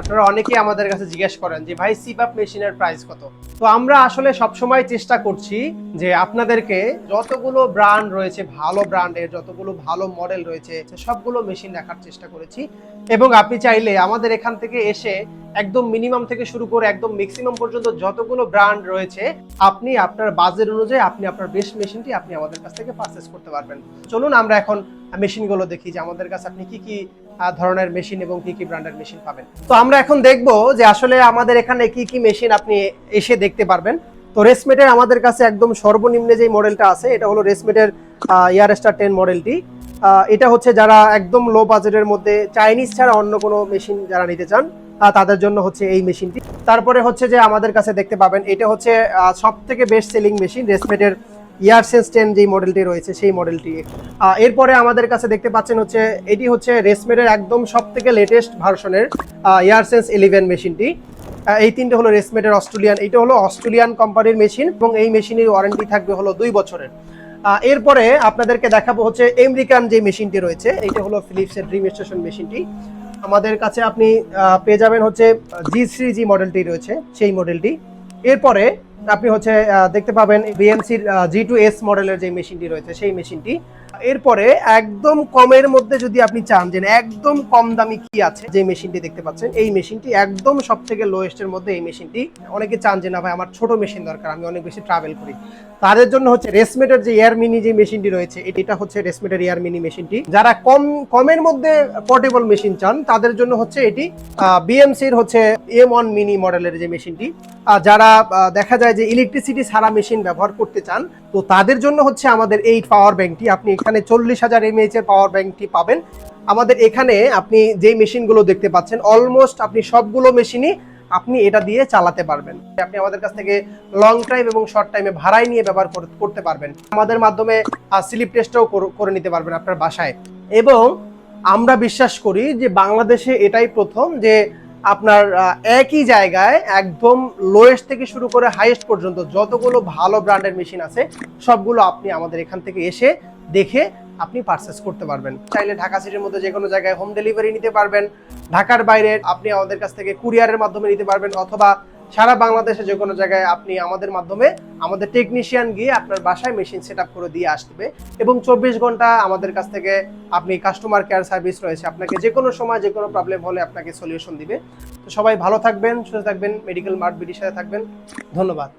আপনারা অনেকেই আমাদের কাছে জিজ্ঞেস করেন যে ভাই সিপ্যাপ মেশিনের প্রাইস কত। তো আমরা আসলে সবসময় চেষ্টা করছি যে আপনাদেরকে যতগুলো ব্র্যান্ড রয়েছে, ভালো ব্র্যান্ডের যতগুলো ভালো মডেল রয়েছে সবগুলো মেশিন দেখার চেষ্টা করেছি। এবং আপনি চাইলে আমাদের এখান থেকে এসে একদম মিনিমাম থেকে শুরু করে একদম ম্যাক্সিমাম পর্যন্ত যতগুলো ব্র্যান্ড রয়েছে আপনি আপনার বাজেট অনুযায়ী আপনি আপনার বেস্ট মেশিনটি আপনি আমাদের কাছ থেকে পারচেজ করতে পারবেন। চলুন আমরা এখন মেশিনগুলো দেখি যে আমাদের কাছে আপনি কি কি ধরনের মেশিন এবং কি কি ব্র্যান্ডের মেশিন পাবেন। তো আমরা এখন দেখব যে আসলে আমাদের এখানে কি কি মেশিন আপনি এসে দেখতে পারবেন। তো রেসমেটের আমাদের কাছে একদম সর্বনিম্নে যে মডেলটা আছে এটা হলো রেসমেটের ইয়ারস্টার 10 মডেলটি। এটা হচ্ছে যারা একদম লো বাজেটের মধ্যে চাইনিজ ছাড়া অন্য কোনো মেশিন যারা নিতে চান তাদের জন্য হচ্ছে এই মেশিনটি। তারপরে হচ্ছে যে আমাদের কাছে দেখতে পাবেন এটা হচ্ছে সব থেকে বেস্ট সেলিং মেশিন রেসমেটের ইয়ারসেন্স 10 যে মডেলটি রয়েছে সেই মডেলটি। এরপরে আমাদের কাছে দেখতে পাচ্ছেন হচ্ছে এটি হচ্ছে রেসমেটের একদম সব থেকে লেটেস্ট ভার্সনের ইয়ারসেন্স 11 মেশিনটি। এই তিনটে হলো রেসমেটের অস্ট্রেলিয়ান, এটা হলো অস্ট্রেলিয়ান কোম্পানির মেশিন এবং এই মেশিনের ওয়ারেন্টি থাকবে হলো 2 বছরের। এরপরে আপনাদেরকে দেখাবো হচ্ছে আমেরিকান যে মেশিনটি রয়েছে, এটা হলো ফিলিপসের ড্রিম স্টেশন মেশিনটি। আমাদের কাছে আপনি পেয়ে যাবেন হচ্ছে G3 যে মডেলটি রয়েছে সেই মডেলটি। এরপরে আপনি হচ্ছে দেখতে পাবেন বিএমসির G2S মডেলের যে মেশিনটি রয়েছে সেই মেশিনটি। এরপরে একদম কমের মধ্যে যদি আপনি চান যে একদম কম দামি কি আছে, যে মেশিনটি দেখতে পাচ্ছেন এই মেশিনটি একদম সব থেকে লোয়েস্টের মধ্যে এই মেশিনটি। অনেকে চান যে না ভাই আমার ছোট মেশিন দরকার, আমি অনেক বেশি ট্রাভেল করি, তাদের জন্য হচ্ছে রেসমেটের যে এয়ার মিনি যে মেশিনটি রয়েছে এটা হচ্ছে রেসমেটের এয়ার মিনি মেশিনটি। যারা কমের মধ্যে পোর্টেবল মেশিন চান তাদের জন্য হচ্ছে এটি বিএমসির হচ্ছে M1 মিনি মডেলের যে মেশিনটি। যারা দেখা যায় যে ইলেকট্রিসিটি ছাড়া মেশিন ব্যবহার করতে চান তো তাদের জন্য হচ্ছে আমাদের এই পাওয়ার ব্যাংকটি। আপনি এখানে 40,000 mAh এর পাওয়ার ব্যাংকটি পাবেন। আমাদের এখানে আপনি যেই মেশিনগুলো দেখতে পাচ্ছেন অলমোস্ট আপনি সবগুলো মেশিনই আপনি এটা দিয়ে চালাতে পারবেন। আপনি আমাদের কাছ থেকে লং টাইম এবং শর্ট টাইমে ভাড়ায় নিয়ে ব্যবহার করতে পারবেন। আমাদের মাধ্যমে স্লিপ টেস্টও করে নিতে পারবেন আপনার বাসায়। এবং আমরা বিশ্বাস করি যে বাংলাদেশে এটাই প্রথম যে আপনার একই জায়গায় একদম লোয়েস্ট থেকে শুরু করে হাইয়েস্ট পর্যন্ত যতগুলো ভালো ব্র্যান্ডের মেশিন আছে সবগুলো আপনি আমাদের এখান থেকে এসে দেখে আপনি পারচেস করতে পারবেন। চাইলে ঢাকা সিটির মধ্যে যে কোনো জায়গায় হোম ডেলিভারি নিতে পারবেন, ঢাকার বাইরে আপনি আমাদের কাছ থেকে কুরিয়ারের মাধ্যমে নিতে পারবেন, অথবা সারা বাংলাদেশে যে কোনো জায়গায় আপনি আমাদের মাধ্যমে আমাদের টেকনিশিয়ান গিয়ে আপনার বাসায় মেশিন সেট আপ করে দিয়ে আসবে। এবং 24 ঘন্টা আমাদের কাছ থেকে আপনি কাস্টমার কেয়ার সার্ভিস রয়েছে, আপনাকে যে কোনো সময় যে কোনো প্রবলেম হলে আপনাকে সলিউশন দিবে। তো সবাই ভালো থাকবেন, সুস্থ থাকবেন, মেডিকেল মার্ট বিডির সাথে থাকবেন। ধন্যবাদ।